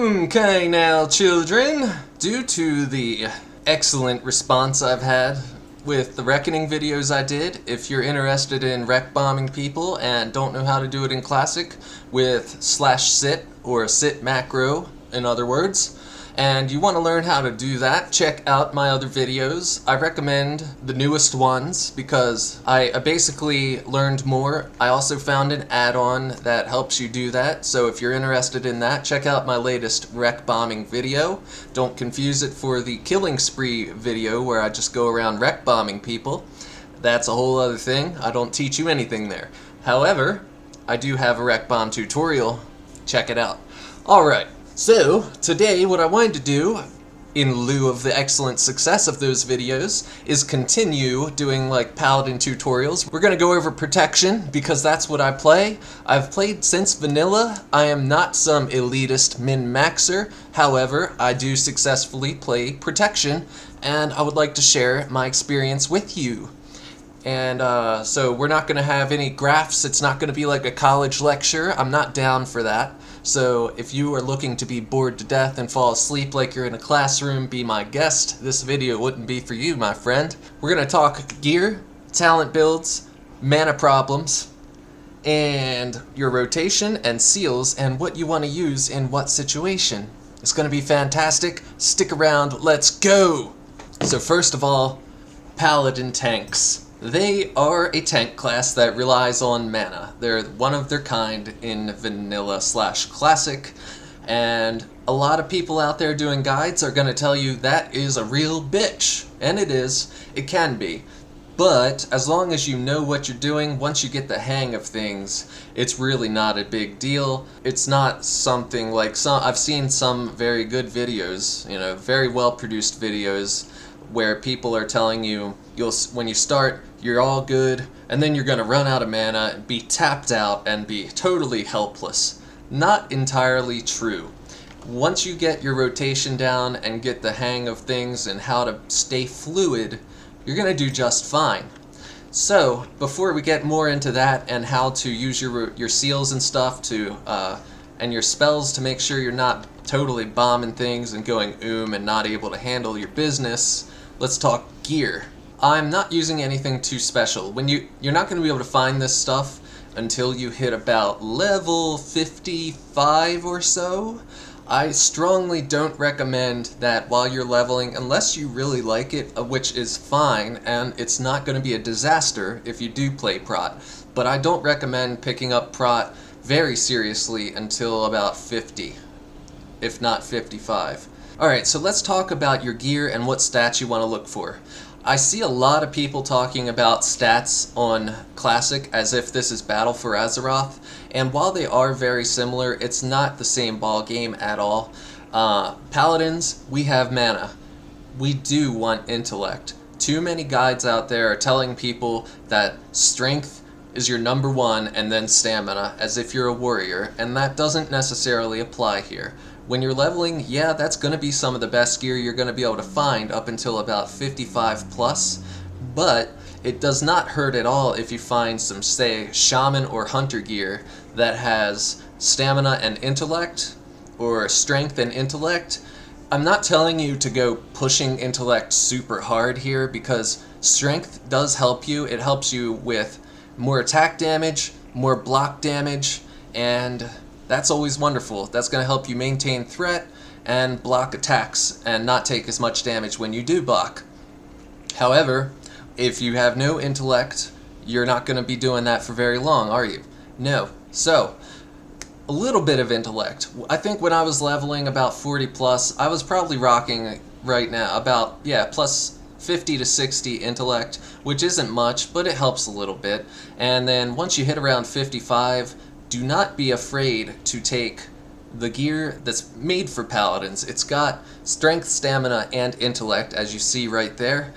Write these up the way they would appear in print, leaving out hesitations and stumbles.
Okay now, children, due to the excellent response I've had with the Reckoning videos I did, if you're interested in wreck bombing people and don't know how to do it in Classic with /sit or sit macro, in other words, and you want to learn how to do that, check out my other videos. I recommend the newest ones because I basically learned more. I also found an add-on that helps you do that, so if you're interested in that, check out my latest wreck bombing video. Don't confuse it for the killing spree video where I just go around wreck bombing people. That's a whole other thing. I don't teach you anything there. However, I do have a wreck bomb tutorial. Check it out. Alright. So, today what I wanted to do, in lieu of the excellent success of those videos, is continue doing like Paladin tutorials. We're going to go over protection, because that's what I play. I've played since vanilla. I am not some elitist min-maxer. However, I do successfully play protection, and I would like to share my experience with you. And so we're not going to have any graphs. It's not going to be like a college lecture. I'm not down for that. So if you are looking to be bored to death and fall asleep like you're in a classroom, be my guest. This video wouldn't be for you, my friend. We're going to talk gear, talent builds, mana problems, and your rotation and seals and what you want to use in what situation. It's going to be fantastic. Stick around. Let's go! So first of all, Paladin tanks. They are a tank class that relies on mana. They're one of their kind in vanilla/classic, and a lot of people out there doing guides are going to tell you that is a real bitch. And it is. It can be. But as long as you know what you're doing, once you get the hang of things, it's really not a big deal. It's not something like I've seen some very good videos, you know, very well produced videos where people are telling you when you start, you're all good, and then you're going to run out of mana, be tapped out, and be totally helpless. Not entirely true. Once you get your rotation down and get the hang of things and how to stay fluid, you're going to do just fine. So, before we get more into that and how to use your seals and stuff to, and your spells to make sure you're not totally bombing things and going and not able to handle your business, let's talk gear. I'm not using anything too special. You're not going to be able to find this stuff until you hit about level 55 or so. I strongly don't recommend that while you're leveling, unless you really like it, which is fine, and it's not going to be a disaster if you do play prot. But I don't recommend picking up prot very seriously until about 50, if not 55. Alright, so let's talk about your gear and what stats you want to look for. I see a lot of people talking about stats on Classic as if this is Battle for Azeroth, and while they are very similar, it's not the same ball game at all. Paladins, we have mana. We do want intellect. Too many guides out there are telling people that strength is your number one and then stamina, as if you're a warrior, and that doesn't necessarily apply here. When you're leveling, yeah, that's going to be some of the best gear you're going to be able to find up until about 55 plus, but it does not hurt at all if you find some, say, shaman or hunter gear that has stamina and intellect, or strength and intellect. I'm not telling you to go pushing intellect super hard here, because strength does help you. It helps you with more attack damage, more block damage, and that's always wonderful. That's going to help you maintain threat and block attacks and not take as much damage when you do block. However, if you have no intellect, you're not going to be doing that for very long, are you? No. So, a little bit of intellect. I think when I was leveling about 40 plus, I was probably rocking right now about, yeah, plus 50 to 60 intellect, which isn't much, but it helps a little bit. And then once you hit around 55, do not be afraid to take the gear that's made for paladins. It's got strength, stamina, and intellect, as you see right there,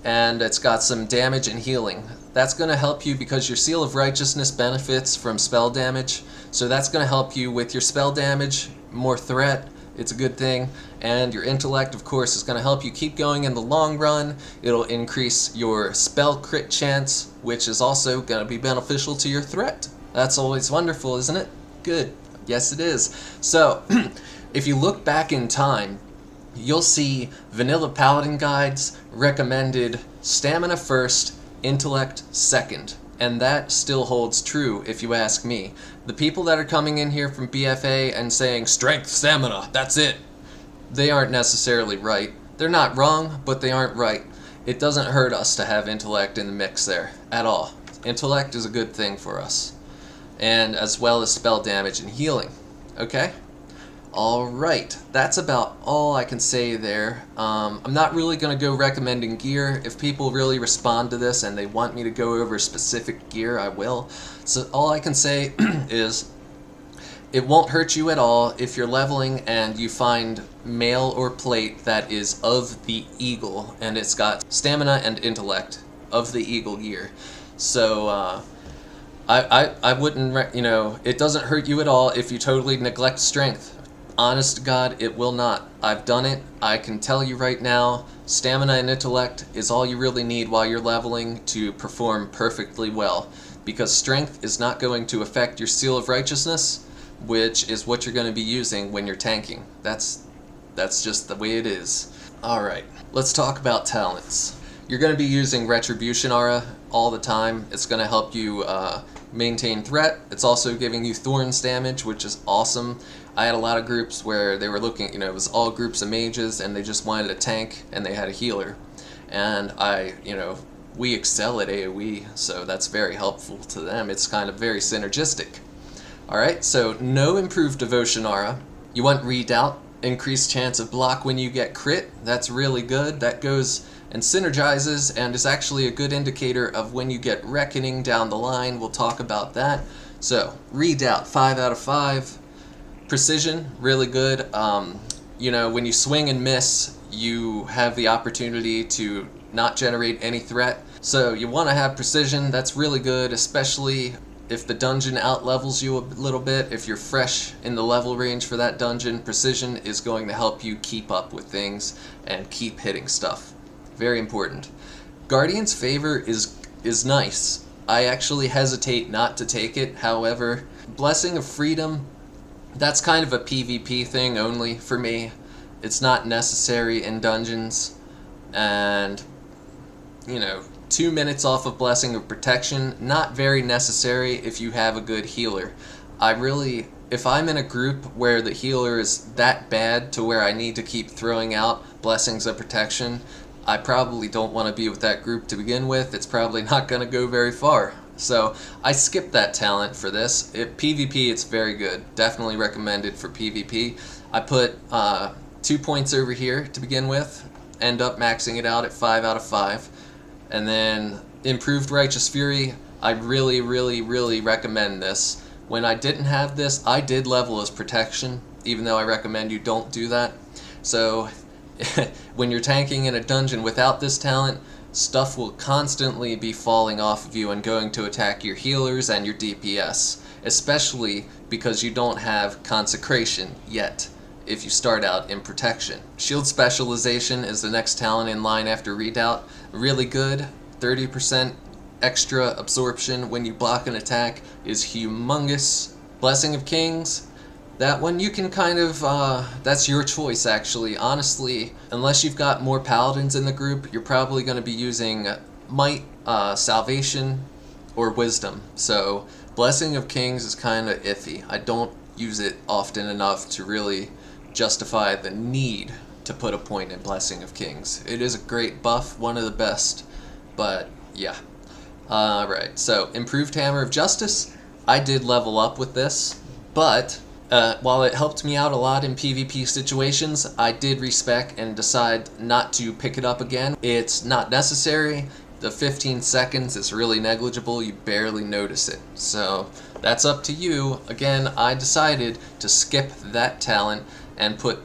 and it's got some damage and healing. That's going to help you because your Seal of Righteousness benefits from spell damage, so that's going to help you with your spell damage, more threat. It's a good thing. And your intellect, of course, is going to help you keep going in the long run. It'll increase your spell crit chance, which is also going to be beneficial to your threat. That's always wonderful, isn't it? Good. Yes, it is. So, If you look back in time, you'll see vanilla Paladin guides recommended stamina first, intellect second. And that still holds true if you ask me. The people that are coming in here from BFA and saying strength, stamina, that's it, they aren't necessarily right. They're not wrong, but they aren't right. It doesn't hurt us to have intellect in the mix there at all. Intellect is a good thing for us. And as well as spell damage and healing. Okay? Alright, that's about all I can say there. I'm not really going to go recommending gear. If people really respond to this and they want me to go over specific gear, I will. So all I can say is it won't hurt you at all if you're leveling and you find mail or plate that is of the eagle and it's got stamina and intellect of the eagle gear. So I wouldn't, you know, it doesn't hurt you at all if you totally neglect strength. Honest to God, it will not. I've done it. I can tell you right now, stamina and intellect is all you really need while you're leveling to perform perfectly well. Because strength is not going to affect your Seal of Righteousness, which is what you're going to be using when you're tanking. That's just the way it is. Alright, let's talk about talents. You're going to be using Retribution Aura all the time. It's going to help you maintain threat. It's also giving you Thorns damage, which is awesome. I had a lot of groups where they were looking, you know, it was all groups of mages and they just wanted a tank and they had a healer. And we excel at AoE, so that's very helpful to them. It's kind of very synergistic. Alright, so no improved Devotion Aura. You want Redoubt, increased chance of block when you get crit. That's really good. That goes and synergizes and is actually a good indicator of when you get Reckoning down the line. We'll talk about that. So, Redoubt, 5 out of 5. Precision, really good. You know, when you swing and miss, you have the opportunity to not generate any threat. So you want to have precision. That's really good, especially if the dungeon outlevels you a little bit. If you're fresh in the level range for that dungeon, precision is going to help you keep up with things and keep hitting stuff. Very important. Guardian's Favor is nice. I actually hesitate not to take it. However, Blessing of Freedom, that's kind of a PvP thing only for me. It's not necessary in dungeons. And, you know, 2 minutes off of Blessing of Protection, not very necessary if you have a good healer. If I'm in a group where the healer is that bad to where I need to keep throwing out Blessings of Protection, I probably don't want to be with that group to begin with. It's probably not going to go very far. So I skipped that talent for this. PvP, it's very good. Definitely recommended for PvP. I put 2 points over here to begin with. End up maxing it out at 5 out of 5. And then Improved Righteous Fury, I really, really, really recommend this. When I didn't have this, I did level as Protection, even though I recommend you don't do that. So when you're tanking in a dungeon without this talent, stuff will constantly be falling off of you and going to attack your healers and your DPS, especially because you don't have Consecration yet if you start out in Protection. Shield Specialization is the next talent in line after Redoubt. Really good. 30% extra absorption when you block an attack is humongous. Blessing of Kings, that one you can kind of, that's your choice actually. Honestly, unless you've got more Paladins in the group, you're probably going to be using Might, Salvation, or Wisdom. So Blessing of Kings is kind of iffy. I don't use it often enough to really justify the need to put a point in Blessing of Kings. It is a great buff, one of the best, but yeah. Right, so Improved Hammer of Justice, I did level up with this, but while it helped me out a lot in PvP situations, I did respec and decide not to pick it up again. It's not necessary. The 15 seconds is really negligible, you barely notice it. So that's up to you. Again, I decided to skip that talent and put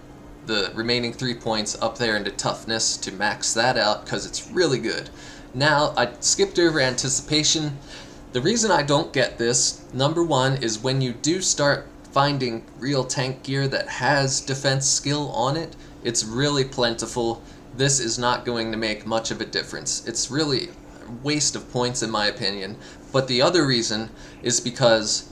the remaining 3 points up there into toughness to max that out because it's really good. Now, I skipped over Anticipation. The reason I don't get this, number one, is when you do start finding real tank gear that has defense skill on it, it's really plentiful. This is not going to make much of a difference. It's really a waste of points in my opinion. But the other reason is because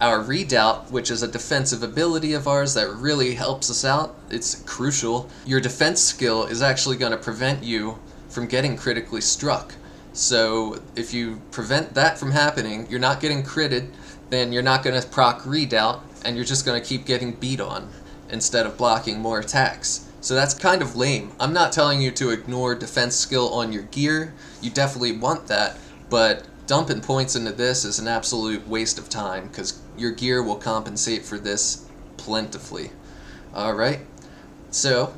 our redoubt, which is a defensive ability of ours that really helps us out. It's crucial. Your defense skill is actually going to prevent you from getting critically struck. So if you prevent that from happening, you're not getting critted, then you're not going to proc redoubt, and you're just going to keep getting beat on instead of blocking more attacks. So that's kind of lame. I'm not telling you to ignore defense skill on your gear. You definitely want that, but dumping points into this is an absolute waste of time because your gear will compensate for this plentifully. Alright, so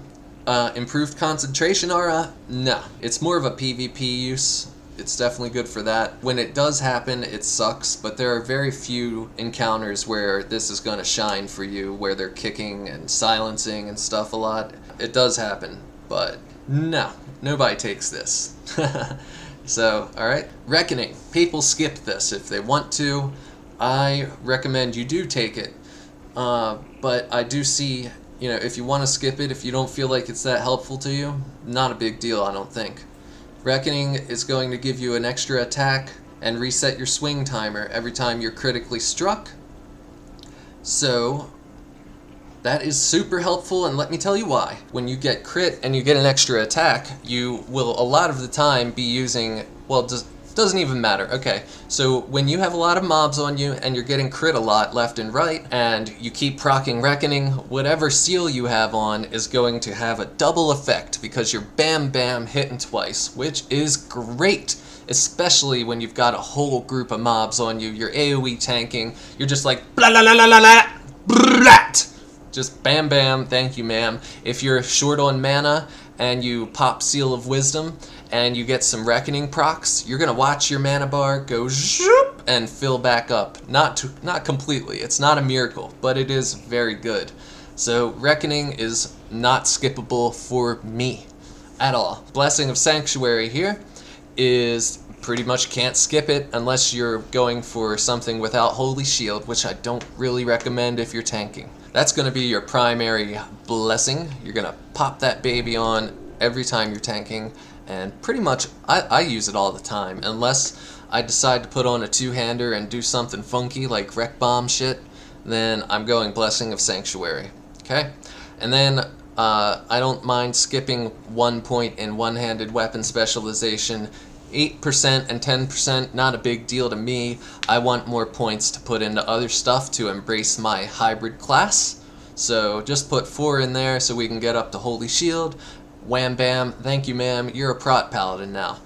improved concentration aura? No, it's more of a PvP use. It's definitely good for that. When it does happen, it sucks, but there are very few encounters where this is going to shine for you, where they're kicking and silencing and stuff a lot. It does happen, but no, nobody takes this. So, alright. Reckoning. People skip this if they want to. I recommend you do take it. But I do see, if you want to skip it, if you don't feel like it's that helpful to you, not a big deal, I don't think. Reckoning is going to give you an extra attack and reset your swing timer every time you're critically struck. So that is super helpful, and let me tell you why. When you get crit and you get an extra attack, you will a lot of the time be using, well, doesn't even matter. Okay, so when you have a lot of mobs on you and you're getting crit a lot left and right, and you keep proccing Reckoning, whatever seal you have on is going to have a double effect because you're bam bam hitting twice, which is great. Especially when you've got a whole group of mobs on you, you're AoE tanking, you're just like blah blah blah blah blah blah. Just bam bam, thank you ma'am. If you're short on mana and you pop Seal of Wisdom and you get some Reckoning procs, you're gonna watch your mana bar go zoop and fill back up. Not completely, it's not a miracle, but it is very good. So Reckoning is not skippable for me at all. Blessing of Sanctuary here is pretty much can't skip it unless you're going for something without Holy Shield, which I don't really recommend if you're tanking. That's going to be your primary blessing. You're going to pop that baby on every time you're tanking, and pretty much I use it all the time, unless I decide to put on a two-hander and do something funky like Wreck Bomb shit, then I'm going Blessing of Sanctuary. Okay? And then I don't mind skipping 1 point in one-handed weapon specialization. 8% and 10%, not a big deal to me. I want more points to put into other stuff to embrace my hybrid class. So just put 4 in there so we can get up to Holy Shield. Wham bam, thank you ma'am, you're a prot paladin now.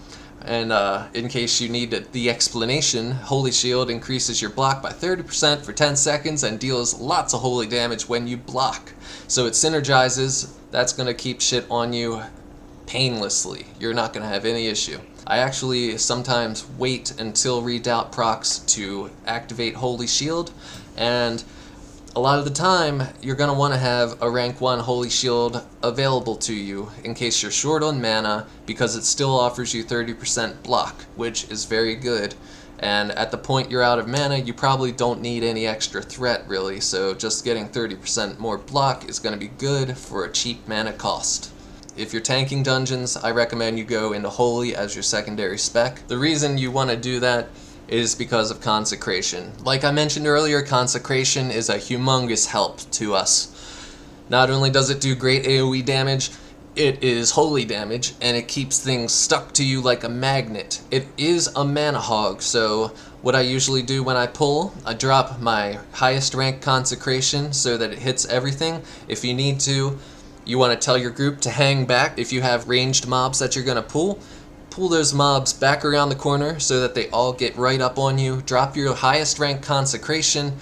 And in case you need the explanation, Holy Shield increases your block by 30% for 10 seconds and deals lots of holy damage when you block. So it synergizes, that's going to keep shit on you painlessly. You're not going to have any issue. I actually sometimes wait until Redoubt procs to activate Holy Shield, and a lot of the time you're going to want to have a rank 1 Holy Shield available to you in case you're short on mana, because it still offers you 30% block, which is very good. And at the point you're out of mana, you probably don't need any extra threat really, so just getting 30% more block is going to be good for a cheap mana cost. If you're tanking dungeons, I recommend you go into Holy as your secondary spec. The reason you want to do that is because of Consecration. Like I mentioned earlier, Consecration is a humongous help to us. Not only does it do great AoE damage, it is holy damage, and it keeps things stuck to you like a magnet. It is a mana hog, so what I usually do when I pull, I drop my highest rank Consecration so that it hits everything. If you need to, you want to tell your group to hang back. If you have ranged mobs that you're going to pull those mobs back around the corner so that they all get right up on you. Drop your highest rank Consecration,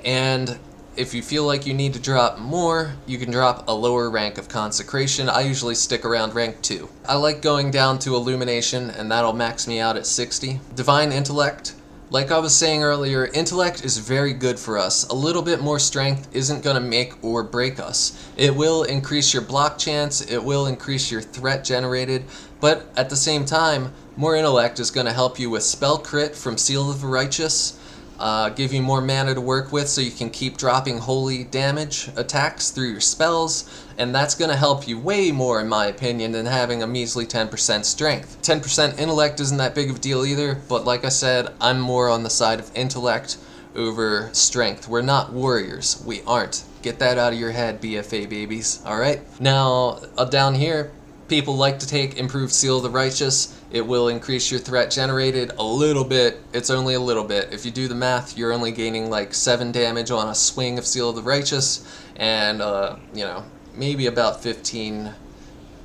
and if you feel like you need to drop more, you can drop a lower rank of Consecration. I usually stick around rank 2. I like going down to Illumination, and that'll max me out at 60. Divine Intellect. Like I was saying earlier, Intellect is very good for us. A little bit more strength isn't going to make or break us. It will increase your block chance, it will increase your threat generated, but at the same time, more Intellect is going to help you with spell crit from Seal of the Righteous, give you more mana to work with so you can keep dropping holy damage attacks through your spells, and that's going to help you way more, in my opinion, than having a measly 10% strength. 10% intellect isn't that big of a deal either, but like I said, I'm more on the side of intellect over strength. We're not warriors. We aren't. Get that out of your head, BFA babies. Alright? Now, down here, people like to take improved Seal of the Righteous. It will increase your threat generated a little bit. It's only a little bit. If you do the math, you're only gaining like 7 damage on a swing of Seal of the Righteous, and you know, maybe about 15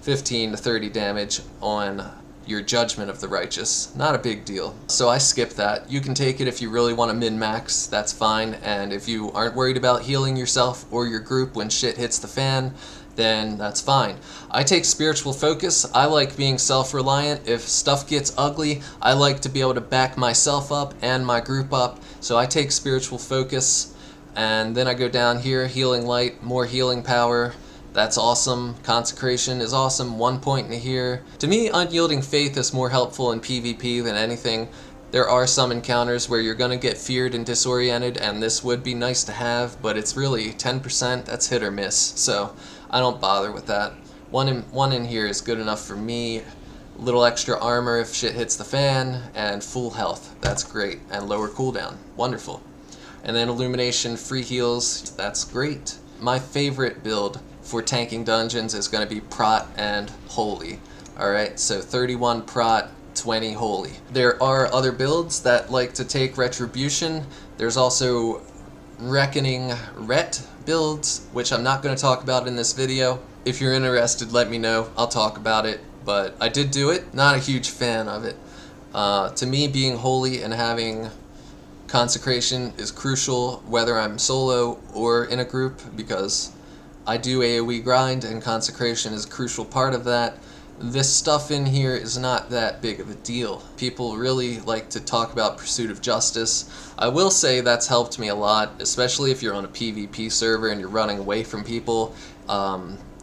to 30 damage on your Judgment of the Righteous. Not a big deal. So I skip that. You can take it if you really want to min-max, that's fine. And if you aren't worried about healing yourself or your group when shit hits the fan, then that's fine. I take Spiritual Focus. I like being self-reliant. If stuff gets ugly, I like to be able to back myself up and my group up. So I take Spiritual Focus, and then I go down here, Healing Light, more healing power. That's awesome. Consecration is awesome. 1 point in here. To me, Unyielding Faith is more helpful in PvP than anything. There are some encounters where you're going to get feared and disoriented, and this would be nice to have, but it's really 10%. That's hit or miss, so I don't bother with that. One in here is good enough for me. Little extra armor if shit hits the fan, and full health. That's great. And lower cooldown. Wonderful. And then Illumination, free heals. That's great. My favorite build for tanking dungeons is going to be Prot and Holy. Alright, so 31 Prot, 20 Holy. There are other builds that like to take Retribution. There's also Reckoning Ret builds, which I'm not going to talk about in this video. If you're interested, let me know. I'll talk about it. But I did do it. Not a huge fan of it. To me, being holy and having consecration is crucial, whether I'm solo or in a group, because I do AoE grind, and consecration is a crucial part of that. This stuff in here is not that big of a deal. People really like to talk about pursuit of justice. I will say that's helped me a lot, especially if you're on a PvP server and you're running away from people.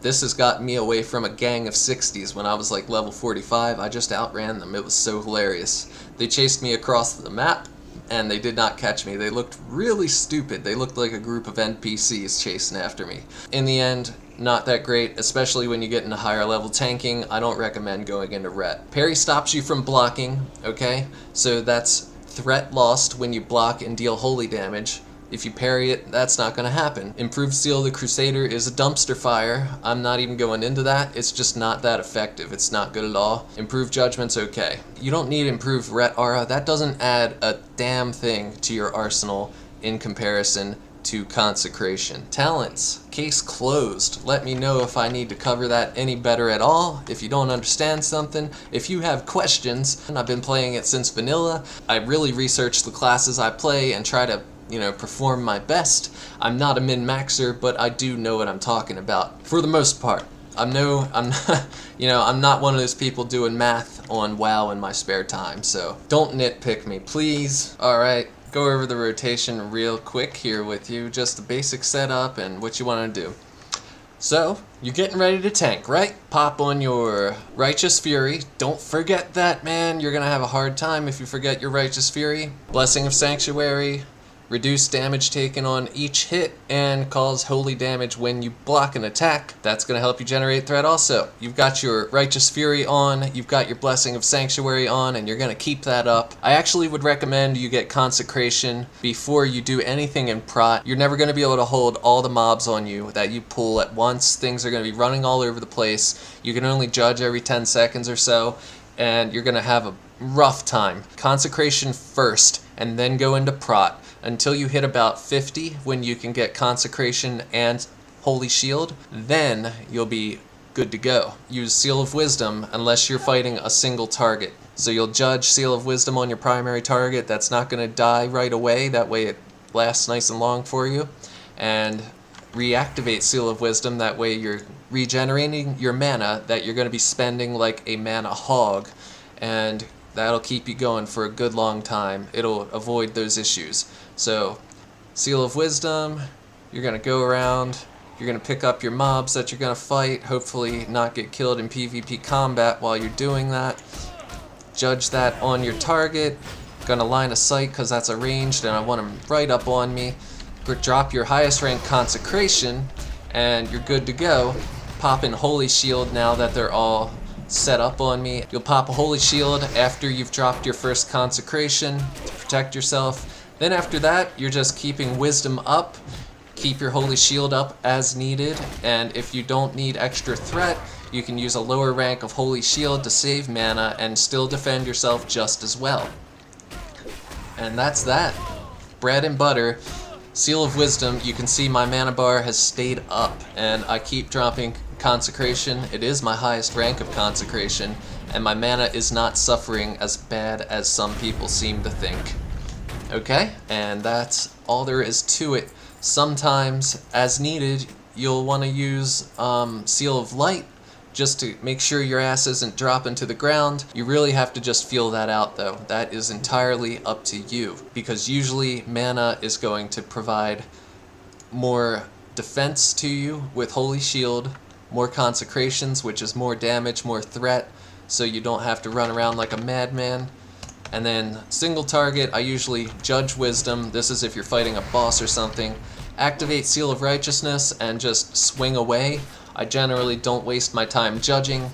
This has gotten me away from a gang of 60s when I was like level 45. I just outran them. It was so hilarious. They chased me across the map, and they did not catch me. They looked really stupid. They looked like a group of NPCs chasing after me. In the end, not that great, especially when you get into higher level tanking. I don't recommend going into Ret. Parry stops you from blocking, okay? So that's threat lost when you block and deal holy damage. If you parry it, that's not going to happen. Improved Seal of the Crusader is a dumpster fire. I'm not even going into that. It's just not that effective. It's not good at all. Improved Judgment's okay. You don't need improved Ret Aura. That doesn't add a damn thing to your arsenal in comparison to Consecration. Talents. Case closed. Let me know if I need to cover that any better at all. If you don't understand something. If you have questions. I've been playing it since vanilla. I really research the classes I play and try to perform my best. I'm not a min-maxer, but I do know what I'm talking about for the most part. I'm not one of those people doing math on WoW in my spare time, so don't nitpick me, please. Alright, go over the rotation real quick here with you, just the basic setup and what you want to do. So, you're getting ready to tank, right? Pop on your Righteous Fury. Don't forget that, man. You're gonna have a hard time if you forget your Righteous Fury. Blessing of Sanctuary. Reduce damage taken on each hit, and cause holy damage when you block an attack. That's going to help you generate threat also. You've got your Righteous Fury on, you've got your Blessing of Sanctuary on, and you're going to keep that up. I actually would recommend you get Consecration before you do anything in Prot. You're never going to be able to hold all the mobs on you that you pull at once. Things are going to be running all over the place. You can only judge every 10 seconds or so, and you're going to have a rough time. Consecration first, and then go into Prot. Until you hit about 50, when you can get Consecration and Holy Shield, then you'll be good to go. Use Seal of Wisdom unless you're fighting a single target. So you'll judge Seal of Wisdom on your primary target. That's not going to die right away. That way it lasts nice and long for you. And reactivate Seal of Wisdom. That way you're regenerating your mana that you're going to be spending like a mana hog. And that'll keep you going for a good long time. It'll avoid those issues. So, Seal of Wisdom, you're going to go around, you're going to pick up your mobs that you're going to fight, hopefully not get killed in PvP combat while you're doing that. Judge that on your target, going to line of sight because that's a ranged and I want them right up on me. Drop your highest rank Consecration and you're good to go. Pop in Holy Shield now that they're all set up on me. You'll pop a Holy Shield after you've dropped your first Consecration to protect yourself. Then after that, you're just keeping wisdom up, keep your holy shield up as needed, and if you don't need extra threat, you can use a lower rank of holy shield to save mana and still defend yourself just as well. And that's that. Bread and butter. Seal of Wisdom, you can see my mana bar has stayed up, and I keep dropping Consecration. It is my highest rank of Consecration, and my mana is not suffering as bad as some people seem to think. Okay, and that's all there is to it. Sometimes, as needed, you'll want to use Seal of Light just to make sure your ass isn't dropping to the ground. You really have to just feel that out though. That is entirely up to you, because usually mana is going to provide more defense to you with Holy Shield, more consecrations, which is more damage, more threat, so you don't have to run around like a madman. And then single target, I usually Judge Wisdom. This is if you're fighting a boss or something. Activate Seal of Righteousness and just swing away. I generally don't waste my time judging.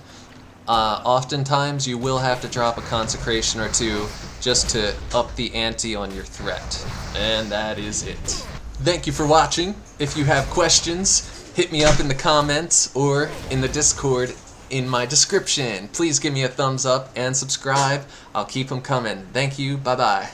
Oftentimes you will have to drop a consecration or two just to up the ante on your threat. And that is it. Thank you for watching. If you have questions, hit me up in the comments or in the Discord in my description. Please give me a thumbs up and subscribe. I'll keep them coming. Thank you. Bye-bye.